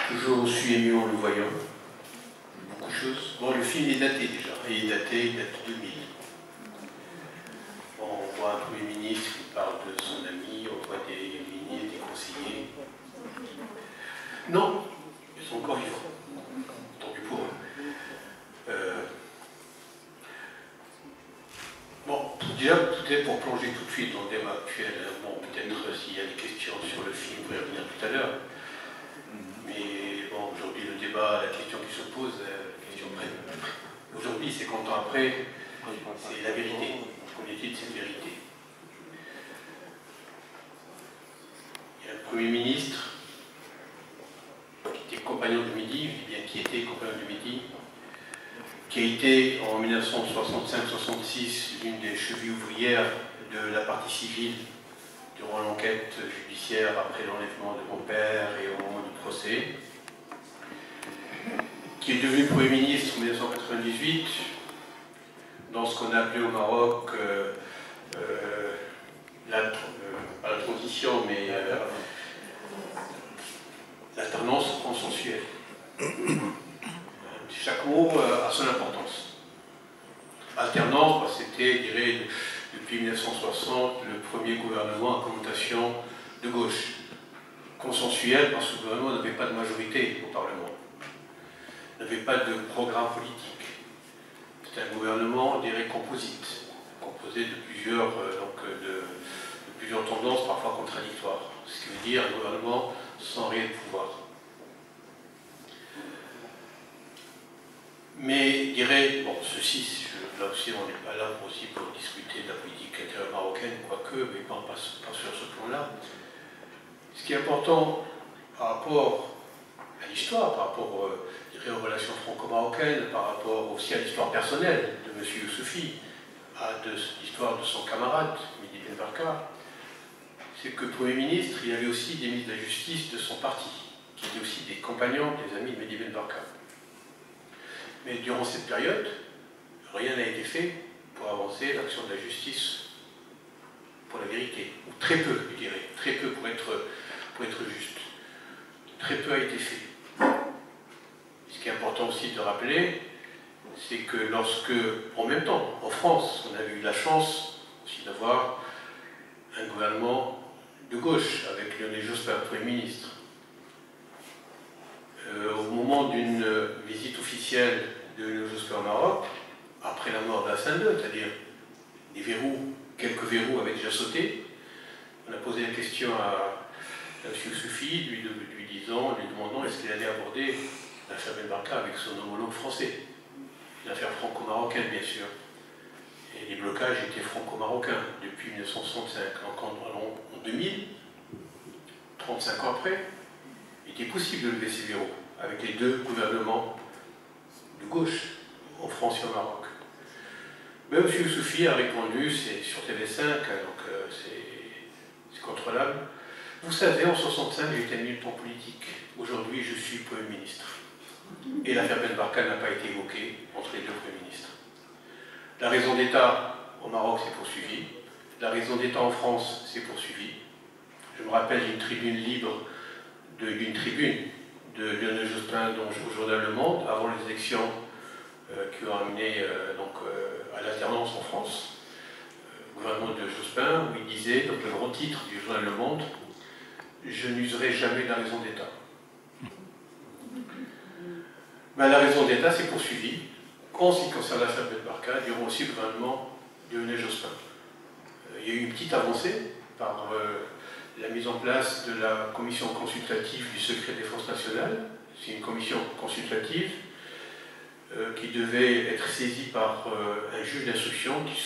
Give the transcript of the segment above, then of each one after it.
Toujours aussi ému en le voyant. Beaucoup de choses. Bon, le film est daté déjà. Il date de 2000. Bon, on voit un Premier ministre qui parle de son ami, on voit des ministres, des conseillers. Non, ils sont encore vivants. Tant pis pour eux. Bon, déjà, peut-être pour plonger tout de suite dans le débat actuel, bon, peut-être s'il y a des questions sur le film, on va y revenir tout à l'heure. Mais bon, aujourd'hui, le débat, la question qui se pose, aujourd'hui, 50 ans après, c'est la vérité. Qu'en est-il de cette vérité? Il y a un Premier ministre qui était compagnon de Midi, je dis bien qui était compagnon de Midi, qui a été en 1965-66 l'une des chevilles ouvrières de la partie civile durant l'enquête judiciaire après l'enlèvement de mon père et au moment du procès, qui est devenu Premier ministre en 1998 dans ce qu'on a appelé au Maroc pas la transition, mais l'alternance consensuelle. Chaque mot a son importance. Alternance, c'était, je dirais, depuis 1960, le premier gouvernement à connotation de gauche. Consensuel, parce que le gouvernement n'avait pas de majorité au Parlement, n'avait pas de programme politique. C'était un gouvernement, je dirais, composite, composé de plusieurs, de plusieurs tendances, parfois contradictoires. Ce qui veut dire un gouvernement sans réel pouvoir. Mais je dirais, bon, ceci, là aussi, on n'est pas là aussi pour discuter de la politique intérieure marocaine, quoique, mais pas sur ce plan-là. Ce qui est important par rapport à l'histoire, par rapport aux relations franco-marocaines, par rapport aussi à l'histoire personnelle de M. Youssoufi, à l'histoire de son camarade, Mehdi Ben Barka, c'est que Premier ministre, il y avait aussi des ministres de la Justice de son parti, qui étaient aussi des compagnons, des amis de Mehdi Ben Barka. Mais durant cette période, rien n'a été fait pour avancer l'action de la justice pour la vérité. Ou très peu, je dirais, très peu pour être juste. Très peu a été fait. Ce qui est important aussi de rappeler, c'est que lorsque, en même temps, en France, on avait eu la chance aussi d'avoir un gouvernement de gauche, avec Lionel Jospin, Premier ministre. Au moment d'une visite officielle de Lionel Jospin au Maroc, après la mort d'Hassan II, c'est-à-dire des verrous, quelques verrous avaient déjà sauté, on a posé la question à M. Youssoufi, lui demandant est-ce qu'il allait aborder l'affaire Ben Barka avec son homologue français. L'affaire franco-marocaine, bien sûr. Et les blocages étaient franco-marocains depuis 1965. En 2000, 35 ans après, il était possible de lever ces verrous avec les deux gouvernements de gauche en France et au Maroc. Mais M. Youssoufi a répondu, c'est sur TV5, donc c'est contrôlable. Vous savez, en 1965, j'étais militant politique. Aujourd'hui, je suis Premier ministre. Et l'affaire Ben Barka n'a pas été évoquée entre les deux Premiers ministres. La raison d'État au Maroc s'est poursuivie. La raison d'État en France s'est poursuivie. Je me rappelle d'une tribune libre, d'une tribune de Lionel Jospin au journal Le Monde, avant les élections qui ont amené à l'alternance en France, le gouvernement de Jospin, où il disait, donc le grand titre du journal Le Monde, « Je n'userai jamais de la raison d'État ». Ben, la raison d'État s'est poursuivie, en ce qui concerne l'affaire Ben Barka, durant aussi le gouvernement de Lionel Jospin. Il y a eu une petite avancée par la mise en place de la commission consultative du secret défense nationale. C'est une commission consultative qui devait être saisie par un juge d'instruction qui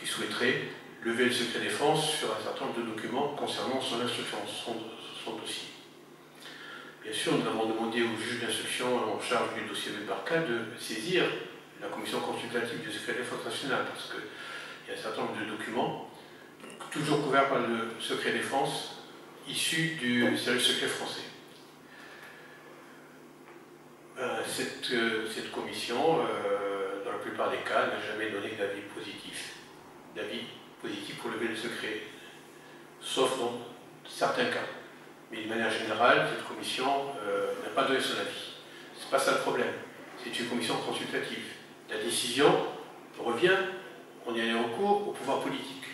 souhaiterait lever le secret défense sur un certain nombre de documents concernant son instruction, son dossier. Bien sûr, nous avons demandé au juge d'instruction en charge du dossier Ben Barka de saisir la commission consultative du secret défense nationale, parce qu'il y a un certain nombre de documents, toujours couverts par le secret défense, issus du service secret français. Cette commission, dans la plupart des cas, n'a jamais donné d'avis positif pour lever le secret, sauf dans certains cas. Mais de manière générale, cette commission n'a pas donné son avis. Ce n'est pas ça le problème. C'est une commission consultative. La décision revient, on y a les recours au pouvoir politique.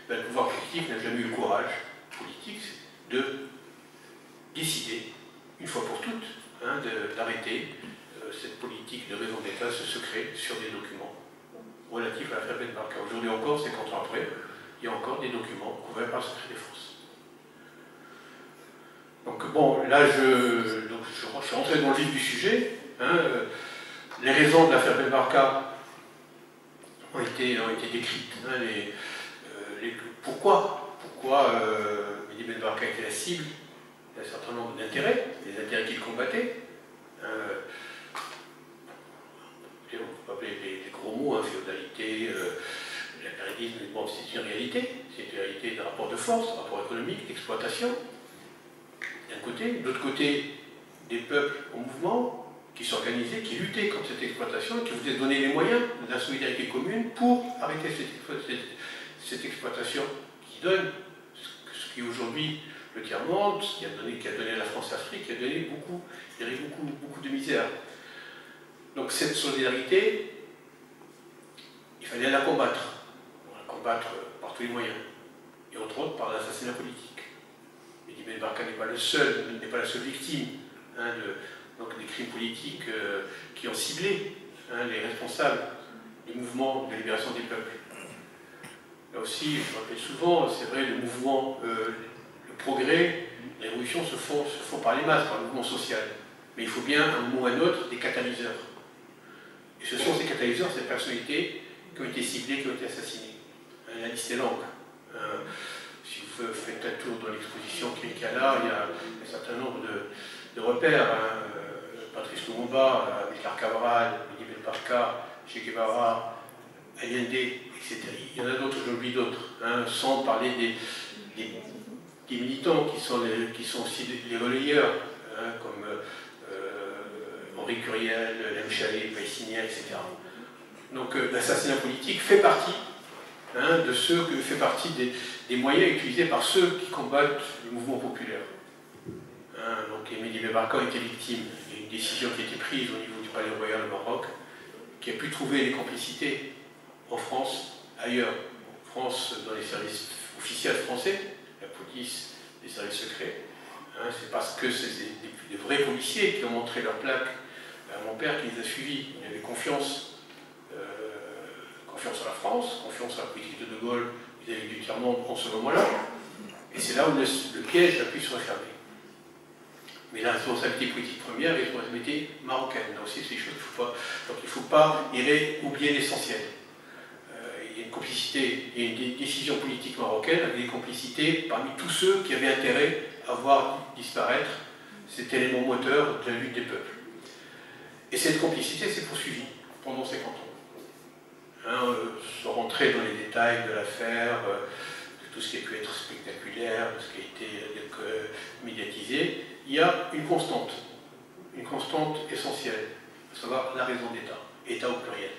Ben, le pouvoir politique n'a jamais eu le courage politique de décider, une fois pour toutes, hein, d'arrêter cette politique de raison d'État, ce secret sur des documents relatifs à l'affaire Ben Barka. Aujourd'hui encore, 50 ans après, il y a encore des documents couverts par le secret défense. Donc bon, là je suis rentré dans le vif du sujet. Hein, les raisons de l'affaire Ben Barka ont été décrites. Hein, pourquoi Mehdi Ben Barka était la cible d'un certain nombre d'intérêts, des intérêts qu'il combattait. On peut appeler des gros mots, hein, féodalité, l'impérialisme, mais bon, c'est une réalité. C'est une réalité de rapport de force, de rapport économique, d'exploitation. D'un côté, de l'autre côté, des peuples en mouvement qui s'organisaient, qui luttaient contre cette exploitation, qui voulaient donner les moyens de la solidarité commune pour arrêter cette exploitation qui donne ce qui est aujourd'hui le tiers-monde, qui a donné à la France-Afrique, qui a donné beaucoup de misère. Donc cette solidarité, il fallait la combattre. On la combattre par tous les moyens, et entre autres par l'assassinat politique. Mehdi Ben Barka n'est pas le seul, il n'est pas la seule victime hein, des crimes politiques qui ont ciblé hein, les responsables du mouvement de libération des peuples. Là aussi, je le rappelle souvent, c'est vrai, le mouvement, le progrès, les révolutions se font par les masses, par le mouvement social. Mais il faut bien, à un moment ou à un autre, des catalyseurs. Et ce sont ces catalyseurs, ces personnalités qui ont été ciblées, qui ont été assassinées. La liste est longue. Si vous faites un tour dans l'exposition qu'il y a là, il y a un certain nombre de repères. Hein. Patrice Lumumba, Amilcar Cabral, Mehdi Ben Barka, Che Guevara, Allende, etc. Il y en a d'autres, j'oublie d'autres, hein, sans parler des militants qui sont aussi les relayeurs, hein, comme Henri Curiel, Lem Chalet, Païssigna, etc. Donc l'assassinat politique fait partie hein, fait partie des moyens utilisés par ceux qui combattent le mouvement populaire. Hein, donc Mehdi Ben Barka était victime. Il y a une décision qui a été prise au niveau du Palais Royal au Maroc, qui a pu trouver des complicités en France, ailleurs. En France, dans les services officiels français, la police, les services secrets. Hein, c'est parce que c'est des vrais policiers qui ont montré leur plaque à mon père qui les a suivis. Il avait confiance en la France, confiance en la politique de De Gaulle vis-à-vis du tiers-monde en ce moment-là. Et c'est là où le piège a pu se refermer. Mais la responsabilité politique première est la responsabilité marocaine. Là aussi, c'est des choses qu'il ne faut pas. Donc il ne faut pas oublier l'essentiel. Il y a une complicité, il y a une décision politique marocaine avec des complicités parmi tous ceux qui avaient intérêt à voir disparaître cet élément moteur de la lutte des peuples. Et cette complicité s'est poursuivie pendant 50 ans. Hein, sans rentrer dans les détails de l'affaire, de tout ce qui a pu être spectaculaire, de ce qui a été médiatisé, il y a une constante essentielle, à savoir la raison d'État, État au pluriel.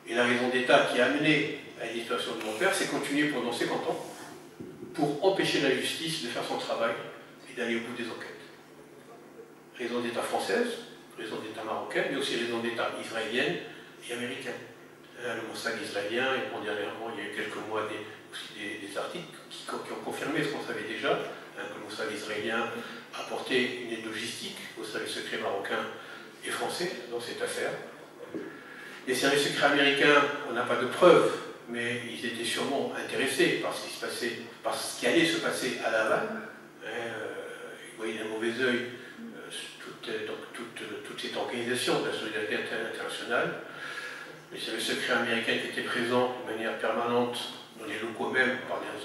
Et la raison d'État qui a amené à la disparition de mon père, c'est continuer pendant 50 ans pour empêcher la justice de faire son travail et d'aller au bout des enquêtes. Raison d'État française, raison d'État marocaine, mais aussi raison d'État israélienne et américaine. Le Mossad israélien, et bon, dernièrement, il y a eu quelques mois des articles qui ont confirmé ce qu'on savait déjà, hein, que le Mossad israélien a apporté une aide logistique aux services secrets marocains et français dans cette affaire. Les services secrets américains, on n'a pas de preuves, mais ils étaient sûrement intéressés par ce qui se passait, par ce qui allait se passer à La Havane. Ils voyaient d'un mauvais œil toute cette organisation de la solidarité internationale. Les services secrets américains qui étaient présents de manière permanente dans les locaux même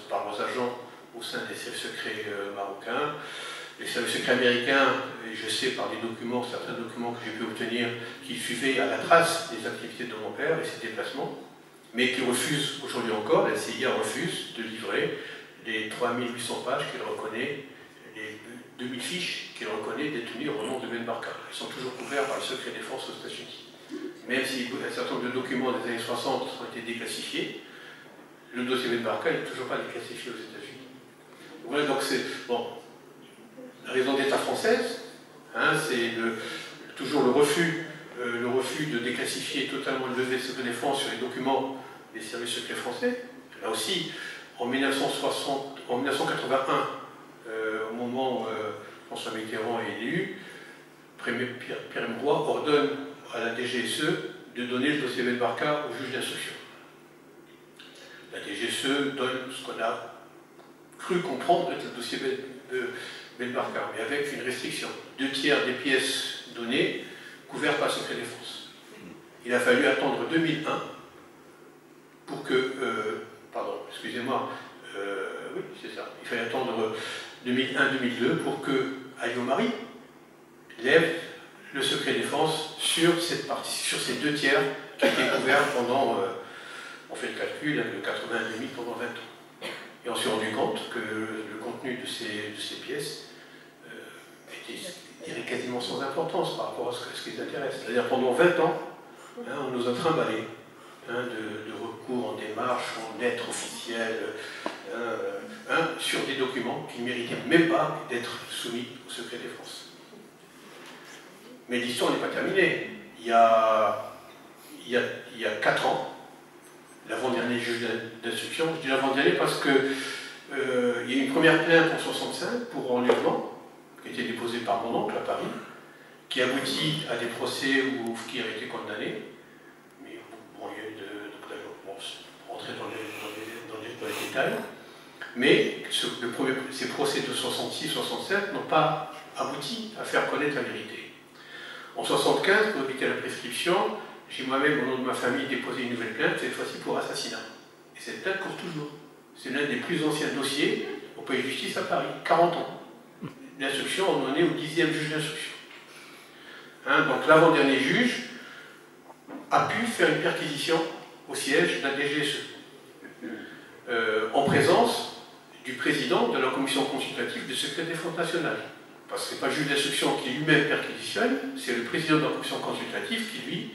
par leurs agents au sein des services secrets marocains. Les services secrets américains, et je sais par des documents, certains documents que j'ai pu obtenir, qui suivaient à la trace des activités de mon père et ses déplacements, mais qui refusent aujourd'hui encore, la CIA refuse de livrer les 3800 pages qu'elle reconnaît, les 2000 fiches qu'elle reconnaît détenues au nom de Ben Barka. Elles sont toujours couvertes par le secret défense aux États-Unis. Même si un certain nombre de documents des années 60 ont été déclassifiés, le dossier Ben Barka n'est toujours pas déclassifié aux États-Unis. Voilà, donc c'est bon. la raison d'État française, hein, c'est toujours le refus de déclassifier totalement le levé de secret défense sur les documents des services secrets français. Là aussi, en 1981, au moment où François Mitterrand est élu, Pierre Mauroy ordonne à la DGSE de donner le dossier Benbarka au juge d'instruction. La DGSE donne ce qu'on a cru comprendre être le dossier Benbarka, mais avec une restriction. 2/3 des pièces données couvertes par le secret défense. Il a fallu attendre 2001 pour que... pardon, excusez-moi, oui, c'est ça. Il fallait attendre 2001-2002 pour que Alliot-Marie lève le secret défense sur cette partie, sur ces 2/3 qui étaient couverts pendant, on fait le calcul, le 80 pendant 20 ans. Et on s'est rendu compte que le contenu de ces pièces était quasiment sans importance par rapport à ce qui les intéresse. C'est-à-dire pendant 20 ans, hein, on nous a trimballé hein, de recours en démarche, en lettres officielles, sur des documents qui ne méritaient même pas d'être soumis au secret défense. Mais l'histoire n'est pas terminée. Il y a 4 ans, l'avant-dernier juge d'instruction, je dis l'avant-dernier parce que il y a eu une première plainte en 1965 pour enlèvement, qui a été déposée par mon oncle à Paris, qui aboutit à des procès où Oufkir a été condamné. Mais bon, il y a eu rentrer dans les détails. Mais ces procès de 66-67 n'ont pas abouti à faire connaître la vérité. En 1975, pour éviter la prescription, j'ai moi-même, au nom de ma famille, déposé une nouvelle plainte, cette fois-ci pour assassinat. Et cette plainte court toujours. C'est l'un des plus anciens dossiers au palais de justice à Paris, 40 ans. L'instruction, on en est au 10e juge d'instruction. Hein, donc l'avant-dernier juge a pu faire une perquisition au siège de la DGSE, en présence du président de la commission consultative du secret défense nationale. Parce que ce n'est pas le juge d'instruction qui lui-même perquisitionne, c'est le président de la commission consultative qui, lui,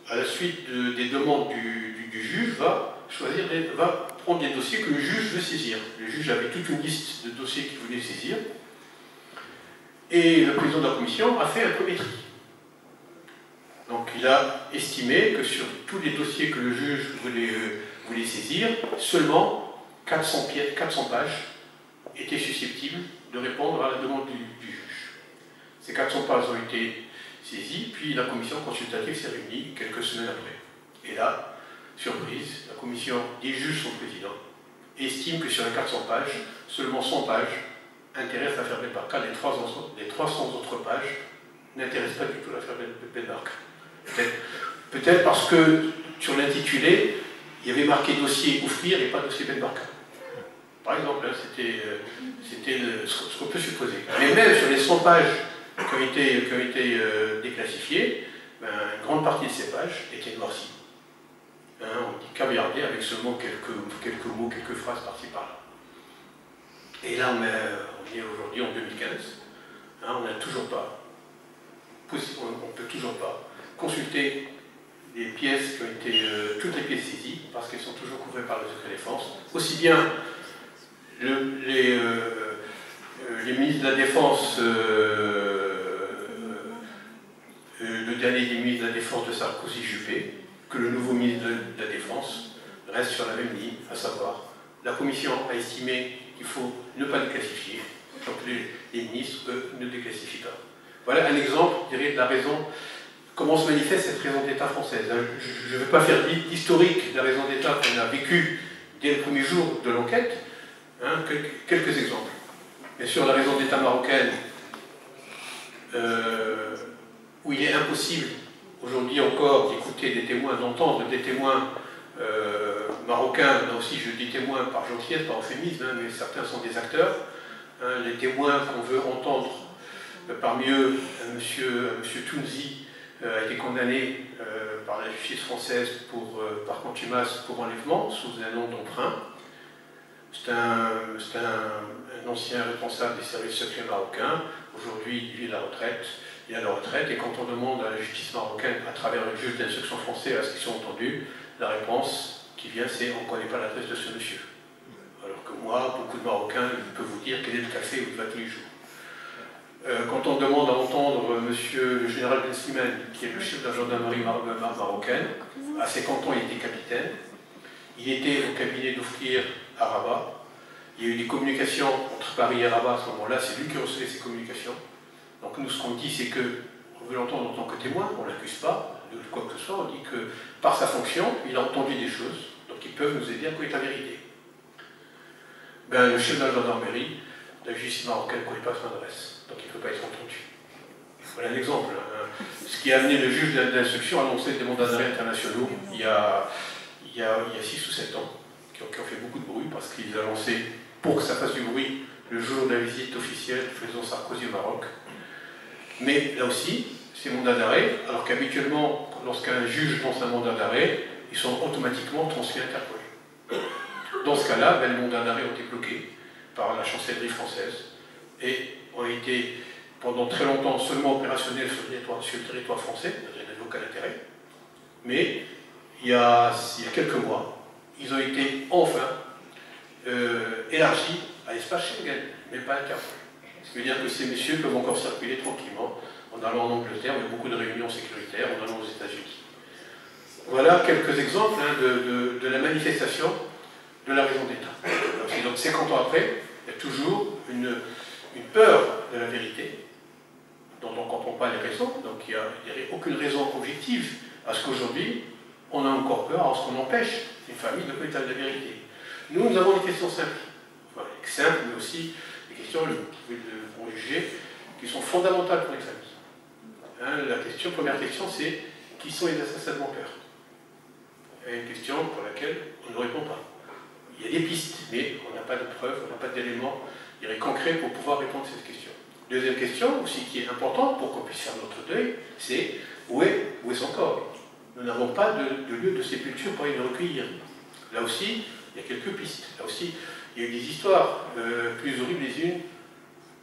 à la suite des demandes du juge, va prendre des dossiers que le juge veut saisir. Le juge avait toute une liste de dossiers qu'il voulait saisir, et le président de la commission a fait un premier tri. Donc il a estimé que sur tous les dossiers que le juge voulait saisir, seulement 400 pages étaient susceptibles de répondre à la demande du juge. Ces 400 pages ont été saisies, puis la commission consultative s'est réunie quelques semaines après. Et là, surprise, la commission des juges, son président, estime que sur les 400 pages, seulement 100 pages intéressent l'affaire Benbarka, les 300 autres pages n'intéressent pas du tout l'affaire Benbarka. Peut-être parce que sur l'intitulé, il y avait marqué dossier Oufkir et pas dossier Benbarka. Par exemple, hein, c'était ce qu'on peut supposer. Mais même sur les 100 pages qui ont été déclassifiées, ben, une grande partie de ces pages étaient noircies. Hein, on dit caviardé avec seulement quelques mots, quelques phrases par-ci par-là. Et là, on est aujourd'hui en 2015. Hein, on n'a toujours pas, on ne peut toujours pas consulter les pièces qui ont été, toutes les pièces saisies, parce qu'elles sont toujours couvertes par le secret défense. Aussi bien les ministres de la Défense, le dernier des ministres de la Défense de Sarkozy-Juppé, que le nouveau ministre de la Défense reste sur la même ligne, à savoir, la Commission a estimé qu'il faut ne pas déclassifier, donc les ministres, eux, ne déclassifient pas. Voilà un exemple, je dirais, de la raison, comment se manifeste cette raison d'État française. Je ne veux pas faire l'historique de la raison d'État qu'on a vécue dès le premier jour de l'enquête, hein, quelques exemples. Bien sûr, la raison d'État marocaine, où il est impossible aujourd'hui encore d'écouter des témoins, d'entendre des témoins marocains, là aussi je dis témoins par gentillesse, par euphémisme, hein, mais certains sont des acteurs. Hein, les témoins qu'on veut entendre, parmi eux, monsieur Tounzi a été condamné par la justice française par contumace pour enlèvement, sous un nom d'emprunt. C'est un ancien responsable des services secrets marocains. Aujourd'hui, il est à la retraite. Il est à la retraite, et quand on demande à la justice marocaine, à travers le juge d'instruction français, à ce qu'ils sont entendus, la réponse qui vient, c'est on ne connaît pas l'adresse de ce monsieur. Alors que moi, beaucoup de Marocains peuvent vous dire quel est le café où il va tous les jours. Quand on demande à entendre monsieur le général Ben Slimane, qui est le chef de la gendarmerie marocaine, à 50 ans il était capitaine, il était au cabinet d'Oufkir à Rabat, il y a eu des communications entre Paris et Rabat à ce moment-là, c'est lui qui recevait ces communications. Donc nous ce qu'on dit c'est que, on veut l'entendre en tant que témoin, on ne l'accuse pas de quoi que ce soit, on dit que par sa fonction, il a entendu des choses, donc ils peuvent nous aider à connaître la vérité. Ben, le chef de la gendarmerie, la justice marocaine ne connaît pas son adresse, donc il ne peut pas être entendu. Voilà l'exemple. Ce qui a amené le juge d'instruction à annoncer des mandats d'arrêt internationaux il y a 6 ou 7 ans, qui ont fait beaucoup de bruit, parce qu'ils ont lancé, pour que ça fasse du bruit, le jour de la visite officielle du président Sarkozy au Maroc. Mais là aussi, ces mandats d'arrêt, alors qu'habituellement, lorsqu'un juge lance un mandat d'arrêt, ils sont automatiquement transmis interpellés. Dans ce cas-là, ben, les mandats d'arrêt ont été bloqués par la chancellerie française et ont été pendant très longtemps seulement opérationnels sur le territoire français, ça n'avait aucun intérêt. Mais il y a quelques mois, ils ont été enfin élargis à l'espace Schengen, mais pas Interpol. Ce qui veut dire que ces messieurs peuvent encore circuler tranquillement en allant en Angleterre, il y a beaucoup de réunions sécuritaires, en allant aux États-Unis. Voilà quelques exemples hein, de la manifestation de la raison d'État. Donc 50 ans après, il y a toujours une peur de la vérité, dont on ne comprend pas les raisons, donc il n'y a aucune raison objective à ce qu'aujourd'hui, on a encore peur, à ce qu'on empêche une famille de connaître la vérité. Nous avons des questions simples, voilà, simples, mais aussi des questions, vous pouvez le juger, qui sont fondamentales pour les familles. Hein, la première question, c'est qui sont les assassins de mon père? C'est une question pour laquelle on ne répond pas. Il y a des pistes, mais on n'a pas de preuves, on n'a pas d'éléments concrets pour pouvoir répondre à cette question. Deuxième question, aussi qui est importante pour qu'on puisse faire notre deuil, c'est où est son corps? Nous n'avons pas de lieu de sépulture pour aller le recueillir. Là aussi, il y a quelques pistes. Là aussi, il y a eu des histoires plus horribles les unes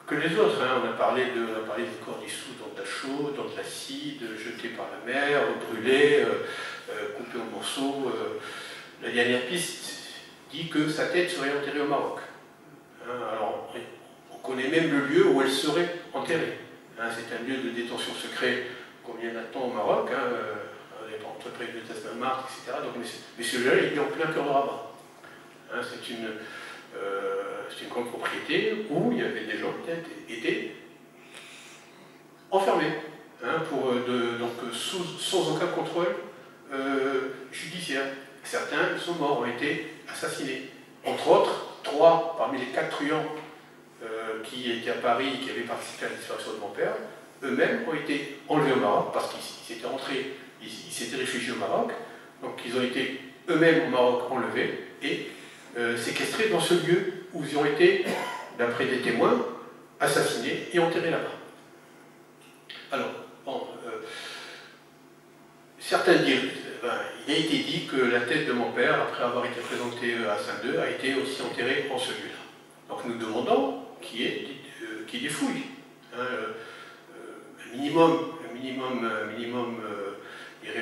que les autres. Hein. On a parlé des corps dissous dans de la chaux, dans de l'acide, jetés par la mer, brûlés, coupés en morceaux. La dernière piste dit que sa tête serait enterrée au Maroc. Hein, alors, on connaît même le lieu où elle serait enterrée. Hein, c'est un lieu de détention secret qu'on vient d'attendre au Maroc, hein, entre près de Tasman-Marthe, etc. Donc, mais celui-là, il est en plein cœur de Rabat. Hein, c'est une grande propriété où il y avait des gens qui étaient enfermés, hein, donc sans aucun contrôle judiciaire. Certains sont morts, ont été assassinés. Entre autres, 3 parmi les 4 truands qui étaient à Paris, qui avaient participé à la disparition de mon père, eux-mêmes ont été enlevés au Maroc parce qu'ils étaient rentrés, ils s'étaient réfugiés au Maroc, donc ils ont été eux-mêmes au Maroc enlevés et séquestrés dans ce lieu où ils ont été, d'après des témoins, assassinés et enterrés là-bas. Alors, bon, certains disent, il a été dit que la tête de mon père, après avoir été présentée à Saint-Denis, a été aussi enterrée en ce lieu-là. Donc nous demandons qu'il y ait des fouilles. Hein,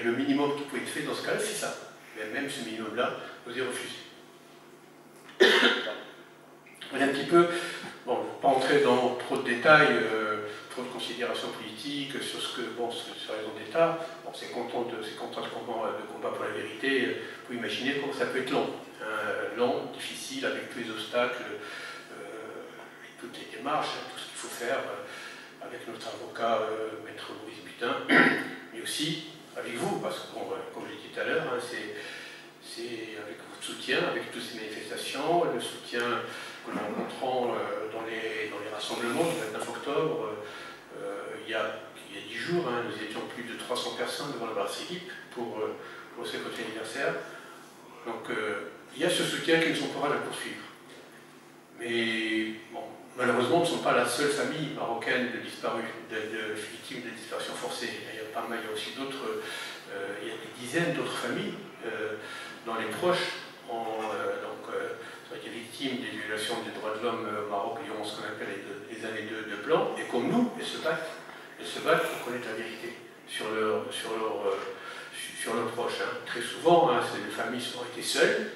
le minimum qui pouvait être fait dans ce cas-là, c'est ça. Mais même ce minimum-là nous est refusé. Voilà un petit peu, bon, je ne vais pas entrer dans trop de détails, trop de considérations politiques sur sur la raison d'État. Bon, c'est content de combat pour la vérité. Vous imaginez comment ça peut être long. Long, difficile, avec tous les obstacles, toutes les démarches, tout ce qu'il faut faire avec notre avocat, maître Maurice Butin, mais aussi avec vous, parce que, bon, comme je l'ai dit tout à l'heure, hein, c'est avec votre soutien, avec toutes ces manifestations, le soutien que nous rencontrons dans les rassemblements du 29 octobre. Il y a 10 jours, hein, nous étions plus de 300 personnes devant la brasserie pour ce côté anniversaire. Donc il y a ce soutien qui nous encourage à poursuivre. Mais bon, malheureusement, nous ne sommes pas la seule famille marocaine de disparus, de victimes de disparition forcée. Il y a aussi d'autres, il y a des dizaines d'autres familles dont les proches ont été victimes des violations des droits de l'homme au Maroc durant ce qu'on appelle les années de blanc, et comme nous, elles se battent pour connaître la vérité sur leurs proches. Hein. Très souvent, hein, les familles ont été seules,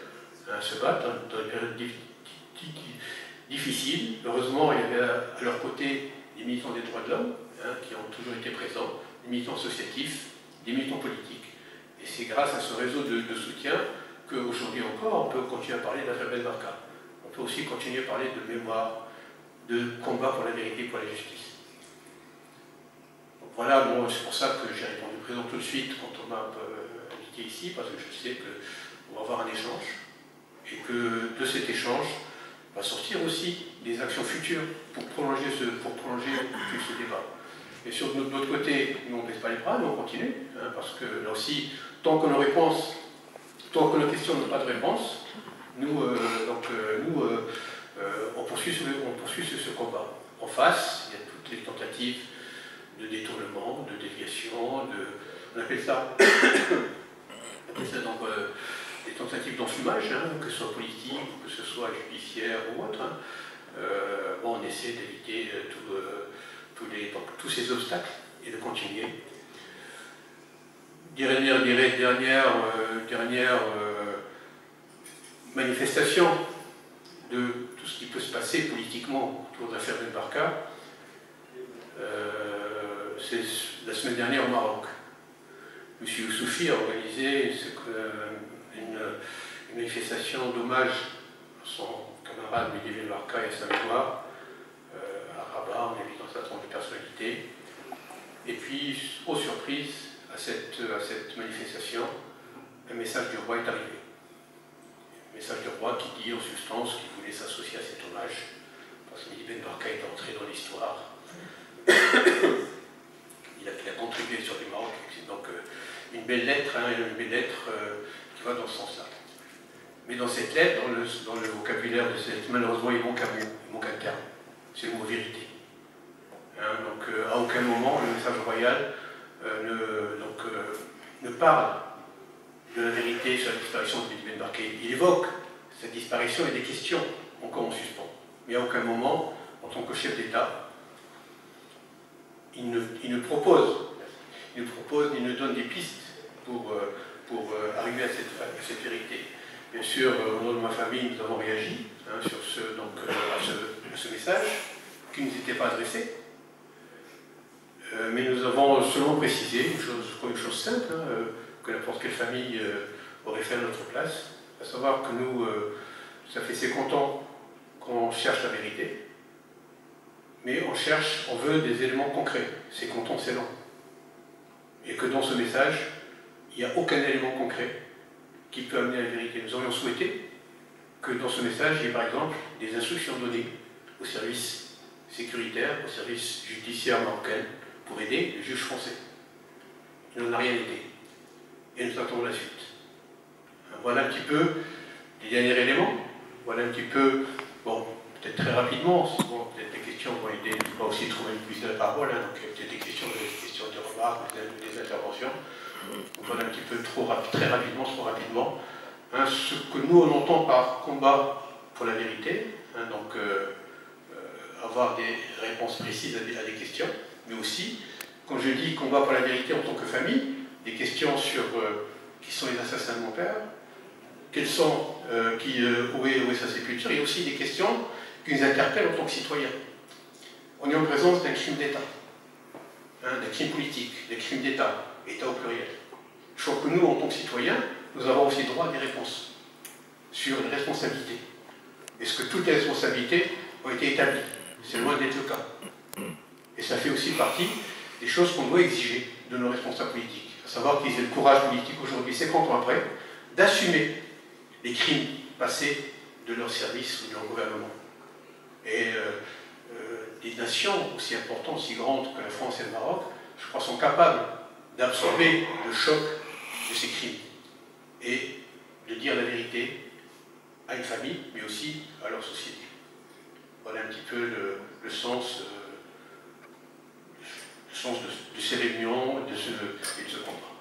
hein, se battent dans des périodes difficiles. Heureusement, il y avait à leur côté des militants des droits de l'homme, qui ont toujours été présents, des militants associatifs, des militants politiques. Et c'est grâce à ce réseau de soutien qu'aujourd'hui encore, on peut continuer à parler d'affaire Ben Barka. On peut aussi continuer à parler de mémoire, de combat pour la vérité, pour la justice. Donc voilà, bon, c'est pour ça que j'ai répondu présent tout de suite quand on m'a invité ici, parce que je sais qu'on va avoir un échange, et que de cet échange va sortir aussi des actions futures pour prolonger ce débat. Et sur notre côté, nous on ne baisse pas les bras, nous on continue, parce que là aussi, tant que nos questions n'ont pas de réponse, nous, on poursuit ce combat. En face, il y a toutes les tentatives de détournement, de déviation, on appelle ça, donc, des tentatives d'enfumage, que ce soit politique, que ce soit judiciaire ou autre. Bon, on essaie d'éviter tous ces obstacles et de continuer. Dernière manifestation de tout ce qui peut se passer politiquement autour de l'affaire Ben Barka, c'est la semaine dernière au Maroc. M. Youssoufi a organisé une manifestation d'hommage à son camarade Mehdi Ben Barka et à sa mémoire à Rabat, en évitant un certain nombre de personnalités. Et puis, aux surprises, à cette manifestation, un message du roi est arrivé. Un message du roi qui dit en substance qu'il voulait s'associer à cet hommage, parce que Mehdi Ben Barka est entré dans l'histoire. Il a contribué sur les Maroc, donc une belle lettre, qui va dans ce sens-là. Mais dans cette lettre, dans le vocabulaire de cette lettre, malheureusement, il manque un mot, il manque un terme. C'est le mot vérité. Donc, à aucun moment, le message royal ne parle de la vérité sur la disparition de Mehdi Ben Barka. Il évoque cette disparition et des questions encore en suspens. Mais à aucun moment, en tant que chef d'État, il ne propose ni ne donne des pistes pour arriver à cette vérité. Bien sûr, au nom de ma famille, nous avons réagi sur à ce message qui ne nous était pas adressé. Mais nous avons seulement précisé une chose simple, que n'importe quelle famille aurait fait à notre place, à savoir que nous, ça fait 50 ans qu'on cherche la vérité, mais on veut des éléments concrets. 50 ans, c'est long. Et que dans ce message, il n'y a aucun élément concret qui peut amener à la vérité. Nous aurions souhaité que dans ce message, il y ait par exemple des instructions données aux services sécuritaires, aux services judiciaires marocains, pour aider le juge français. Il n'en a rien été. Et nous attendons la suite. Voilà un petit peu les derniers éléments. Voilà un petit peu, bon, peut-être très rapidement, bon, peut-être les questions vont aider, on va aussi trouver une prise de parole, donc peut-être des questions de remarques, des interventions. Donc voilà un petit peu très rapidement, trop rapidement. Ce que nous on entend par combat pour la vérité, avoir des réponses précises à des questions, mais aussi, quand je dis combat pour la vérité en tant que famille, des questions sur qui sont les assassins de mon père, où est sa sépulture, et aussi des questions qui nous interpellent en tant que citoyens. On est en présence d'un crime d'État, d'un crime politique, d'un crime d'État, État au pluriel. Je crois que nous, en tant que citoyens, nous avons aussi droit à des réponses sur les responsabilités. Est-ce que toutes les responsabilités ont été établies? C'est loin d'être le cas. Et ça fait aussi partie des choses qu'on doit exiger de nos responsables politiques. À savoir qu'ils aient le courage politique aujourd'hui, 50 ans après, d'assumer les crimes passés de leur service ou de leur gouvernement. Et des nations aussi importantes, aussi grandes que la France et le Maroc, je crois, sont capables d'absorber le choc de ces crimes et de dire la vérité à une famille, mais aussi à leur société. Voilà un petit peu le sens de ces réunions et de ce combat.